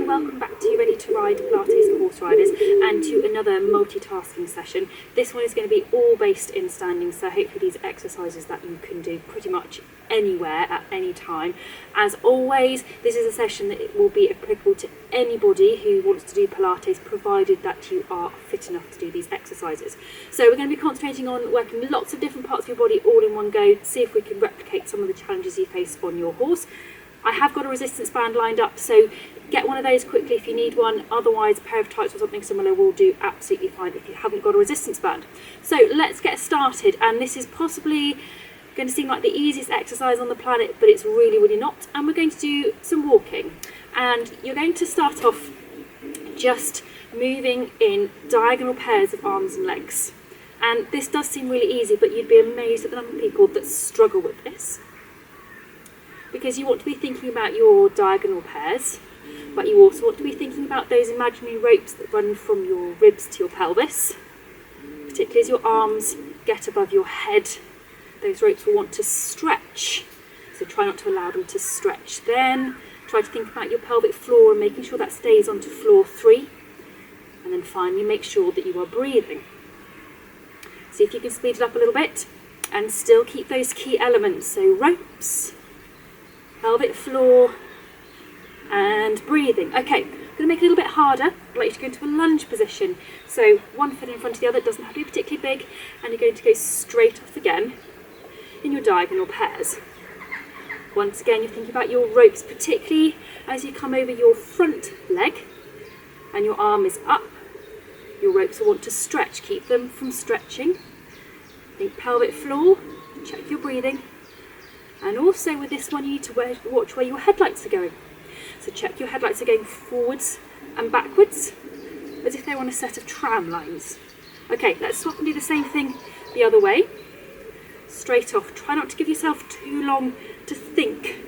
and welcome back to Ready to Ride Pilates Horse Riders and to another multitasking session. This one is going to be all based in standing, so hopefully these are exercises that you can do pretty much anywhere at any time. As always, this is a session that will be applicable to anybody who wants to do Pilates, provided that you are fit enough to do these exercises. So we're going to be concentrating on working with lots of different parts of your body all in one go, to see if we can replicate some of the challenges you face on your horse. I have got a resistance band lined up, so get one of those quickly if you need one. Otherwise, a pair of tights or something similar will do absolutely fine if you haven't got a resistance band. So let's get started, and this is possibly going to seem like the easiest exercise on the planet, but it's really not. And we're going to do some walking, and you're going to start off just moving in diagonal pairs of arms and legs. And this does seem really easy, but you'd be amazed at the number of people that struggle with this, because you want to be thinking about your diagonal pairs, but you also want to be thinking about those imaginary ropes that run from your ribs to your pelvis, particularly as your arms get above your head. Those ropes will want to stretch, so try not to allow them to stretch. Then try to think about your pelvic floor and making sure that stays onto floor 3, and then finally make sure that you are breathing. See if you can speed it up a little bit and still keep those key elements, so ropes, pelvic floor, and breathing. Okay, I'm going to make it a little bit harder. I'd like you to go into a lunge position. So one foot in front of the other, it doesn't have to be particularly big, and you're going to go straight off again in your diagonal pairs. Once again, you're thinking about your ropes, particularly as you come over your front leg and your arm is up. Your ropes will want to stretch, keep them from stretching. Think pelvic floor, check your breathing. And also with this one, you need to watch where your headlights are going. So check your headlights are going forwards and backwards, as if they're on a set of tram lines. Okay, let's swap and do the same thing the other way. Straight off. Try not to give yourself too long to think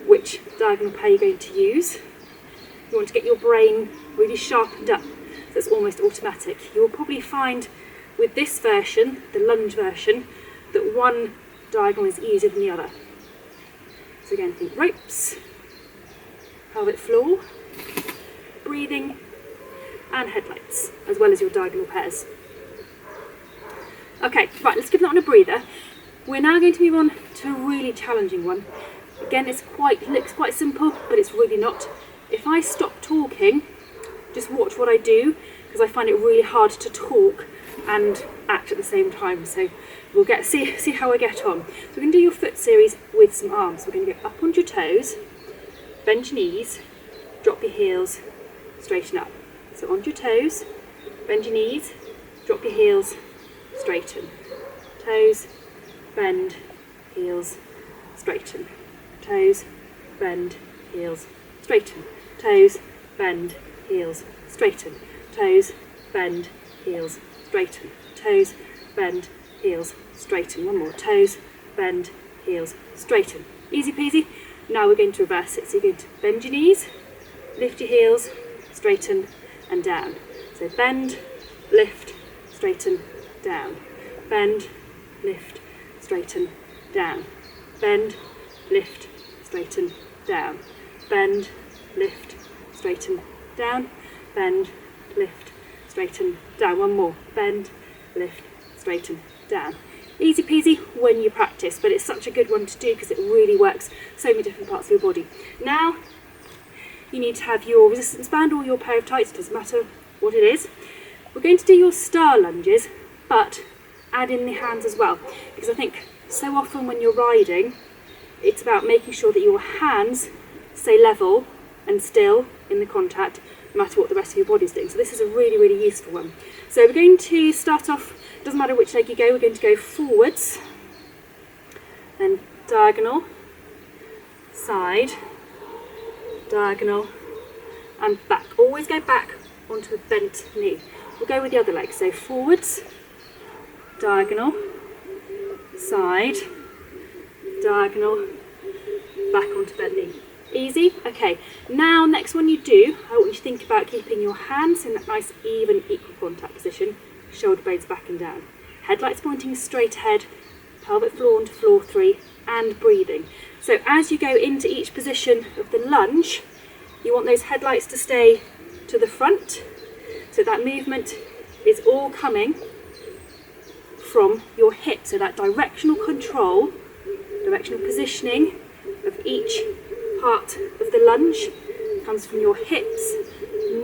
which diagonal pair you're going to use. You want to get your brain really sharpened up, so it's almost automatic. You will probably find with this version, the lunge version, that one diagonal is easier than the other. So again, think ropes, pelvic floor, breathing, and headlights, as well as your diagonal pairs. Okay, right, let's give that one a breather. We're now going to move on to a really challenging one. Again, looks quite simple, but it's really not. If I stop talking, just watch what I do, because I find it really hard to talk and act at the same time. So we'll see how I get on. So we're going to do your foot series with some arms. We're going to go up onto your toes, bend your knees, drop your heels, straighten up. So onto your toes, bend your knees, drop your heels, straighten. Toes, bend, heels, straighten. Toes, bend, heels, straighten. Toes, bend, heels, straighten. Toes, bend, heels, straighten. Toes, bend, heels, straighten. One more. Toes, bend, heels, straighten. Easy peasy. Now we're going to reverse it. So you're going to bend your knees, lift your heels, straighten and down. So bend, lift, straighten, down. Bend, lift, straighten, down. Bend, lift, straighten, down. Bend, lift, straighten, down. Bend, lift, straighten, down. One more. Bend, lift, straighten, down. Easy peasy when you practice, but it's such a good one to do because it really works so many different parts of your body. Now, you need to have your resistance band or your pair of tights, it doesn't matter what it is. We're going to do your star lunges, but add in the hands as well, because I think so often when you're riding, it's about making sure that your hands stay level and still in the contact, no matter what the rest of your body's doing. So this is a really useful one. So we're going to start off, doesn't matter which leg you go, we're going to go forwards, then diagonal, side, diagonal, and back. Always go back onto a bent knee. We'll go with the other leg. So forwards, diagonal, side, diagonal, back onto bent knee. Easy? Okay, now next one you do, I want you to think about keeping your hands in that nice even equal contact position, shoulder blades back and down. Headlights pointing straight ahead, pelvic floor onto floor 3, and breathing. So as you go into each position of the lunge, You want those headlights to stay to the front, so that movement is all coming from your hip. So that directional control, directional positioning of each part of the lunge comes from your hips,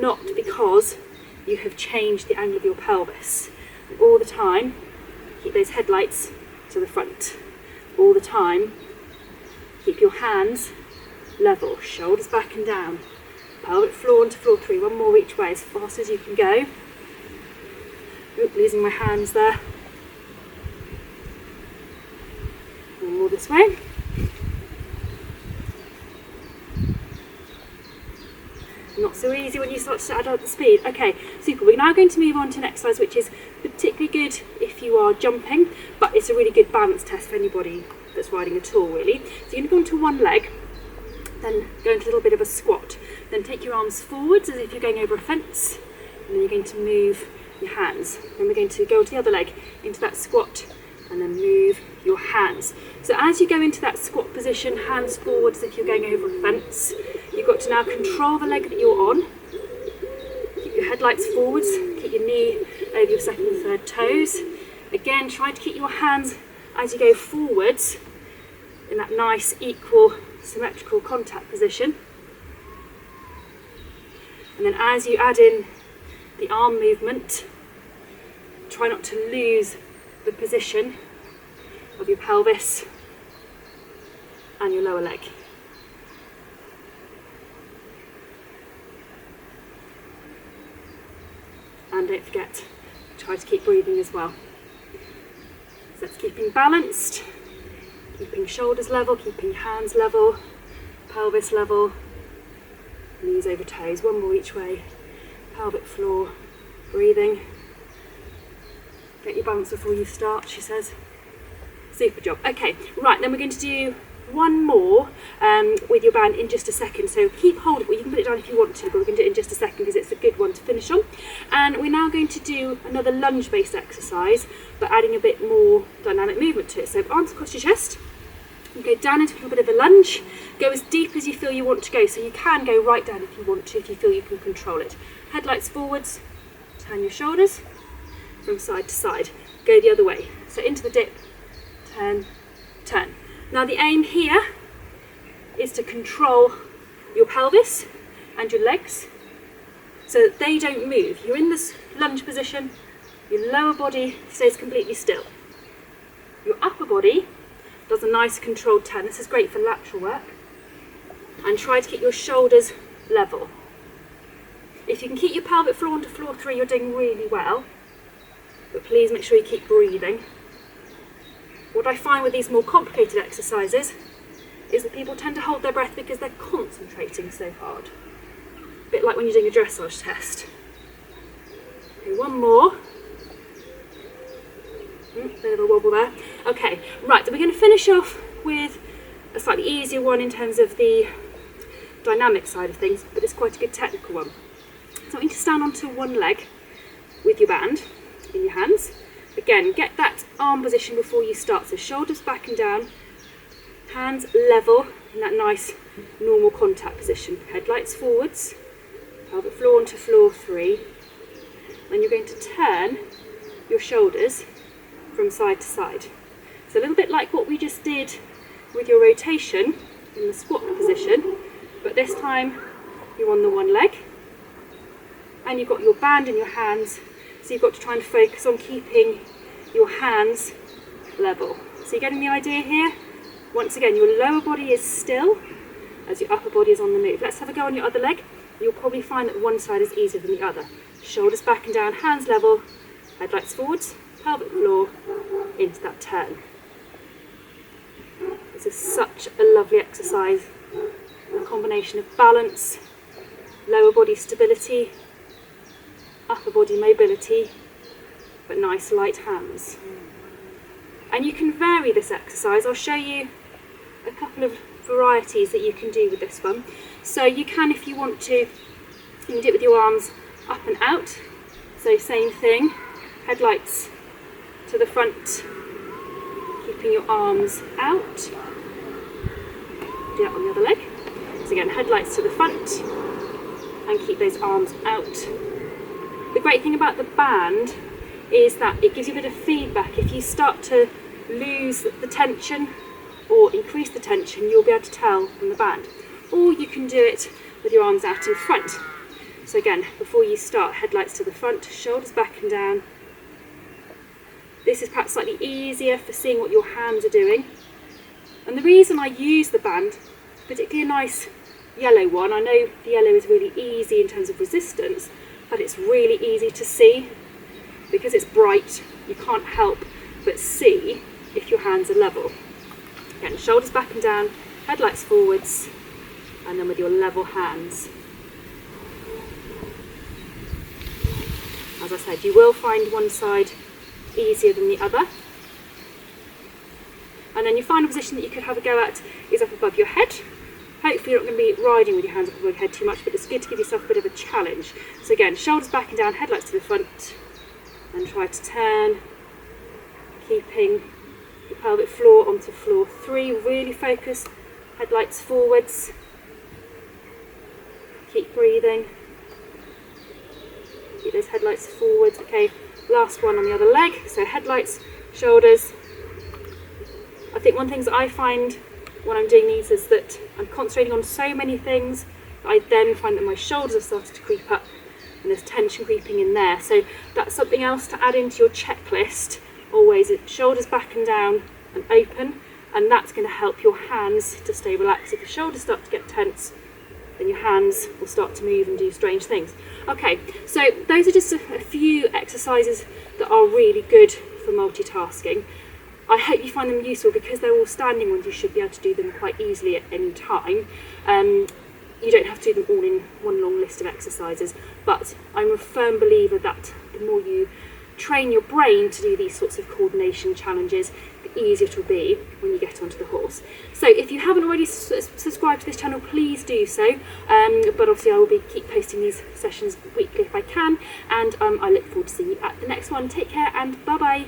not because you have changed the angle of your pelvis. All the time, keep those headlights to the front. All the time, keep your hands level, shoulders back and down. Pelvic floor onto floor 3, one more each way, as fast as you can go. Oop, losing my hands there. One more this way. Not so easy when you start to add up the speed. Okay, super. We're now going to move on to an exercise which is particularly good if you are jumping, but it's a really good balance test for anybody that's riding at all, really. So you're going to go onto one leg, then go into a little bit of a squat. Then take your arms forwards as if you're going over a fence, and then you're going to move your hands. Then we're going to go to the other leg into that squat, and then move your hands. So as you go into that squat position, hands forward as if you're going over a fence, you've got to now control the leg that you're on. Keep your headlights forwards, keep your knee over your second and third toes. Again, try to keep your hands as you go forwards in that nice, equal, symmetrical contact position. And then as you add in the arm movement, try not to lose the position of your pelvis and your lower leg. And don't forget, try to keep breathing as well. So that's keeping balanced, keeping shoulders level, keeping hands level, pelvis level, knees over toes, one more each way, pelvic floor, breathing. Get your balance before you start, she says. Super job. Okay, right, then we're going to do one more with your band in just a second. So keep hold of it. You can put it down if you want to, but we're going to do it in just a second because it's a good one to finish on. And we're now going to do another lunge-based exercise, but adding a bit more dynamic movement to it. So arms across your chest. You go down into a little bit of a lunge. Go as deep as you feel you want to go. So you can go right down if you want to, if you feel you can control it. Headlights forwards. Turn your shoulders from side to side. Go the other way. So into the dip, turn, turn. Now the aim here is to control your pelvis and your legs so that they don't move. You're in this lunge position, your lower body stays completely still. Your upper body does a nice controlled turn. This is great for lateral work. And try to keep your shoulders level. If you can keep your pelvic floor onto floor 3, you're doing really well. But please make sure you keep breathing. What I find with these more complicated exercises is that people tend to hold their breath because they're concentrating so hard. A bit like when you're doing a dressage test. Okay, one more. Bit of a wobble there. Okay, right, so we're going to finish off with a slightly easier one in terms of the dynamic side of things, but it's quite a good technical one. So I want you to stand onto one leg with your band in your hands. Again, get that arm position before you start. So shoulders back and down, hands level in that nice normal contact position. Headlights forwards, pelvic floor onto floor 3. Then you're going to turn your shoulders from side to side. So a little bit like what we just did with your rotation in the squat position, but this time you're on the one leg and you've got your band in your hands. So you've got to try and focus on keeping your hands level. So you're getting the idea here? Once again, your lower body is still as your upper body is on the move. Let's have a go on your other leg. You'll probably find that one side is easier than the other. Shoulders back and down, hands level, headlights forwards, pelvic floor, into that turn. This is such a lovely exercise. A combination of balance, lower body stability, upper body mobility, but nice light hands. And you can vary this exercise. I'll show you a couple of varieties that you can do with this one. So you can, if you want to, you can do it with your arms up and out. So same thing, headlights to the front, keeping your arms out. Do that on the other leg. So again, headlights to the front, and keep those arms out. The great thing about the band is that it gives you a bit of feedback. If you start to lose the tension or increase the tension, you'll be able to tell from the band. Or you can do it with your arms out in front. So again, before you start, headlights to the front, shoulders back and down. This is perhaps slightly easier for seeing what your hands are doing. And the reason I use the band, particularly a nice yellow one, I know the yellow is really easy in terms of resistance, but it's really easy to see. Because it's bright, you can't help but see if your hands are level. Again, shoulders back and down, headlights forwards, and then with your level hands. As I said, you will find one side easier than the other. And then your final position that you could have a go at is up above your head. Hopefully you're not going to be riding with your hands up above your head too much, but it's good to give yourself a bit of a challenge. So again, shoulders back and down, headlights to the front, and try to turn, keeping the pelvic floor onto floor 3. Really focus, headlights forwards. Keep breathing. Keep those headlights forwards. Okay, last one on the other leg. So headlights, shoulders. I think one of the things that I find when I'm doing these is that I'm concentrating on so many things that I then find that my shoulders have started to creep up and there's tension creeping in there. So that's something else to add into your checklist. Always shoulders back and down and open, and that's going to help your hands to stay relaxed. If your shoulders start to get tense, then your hands will start to move and do strange things. Okay, so those are just a few exercises that are really good for multitasking. I hope you find them useful because they're all standing ones. You should be able to do them quite easily at any time. You don't have to do them all in one long list of exercises, but I'm a firm believer that the more you train your brain to do these sorts of coordination challenges, the easier it will be when you get onto the horse. So if you haven't already subscribed to this channel, please do so. But obviously I will keep posting these sessions weekly if I can, and I look forward to seeing you at the next one. Take care and bye bye.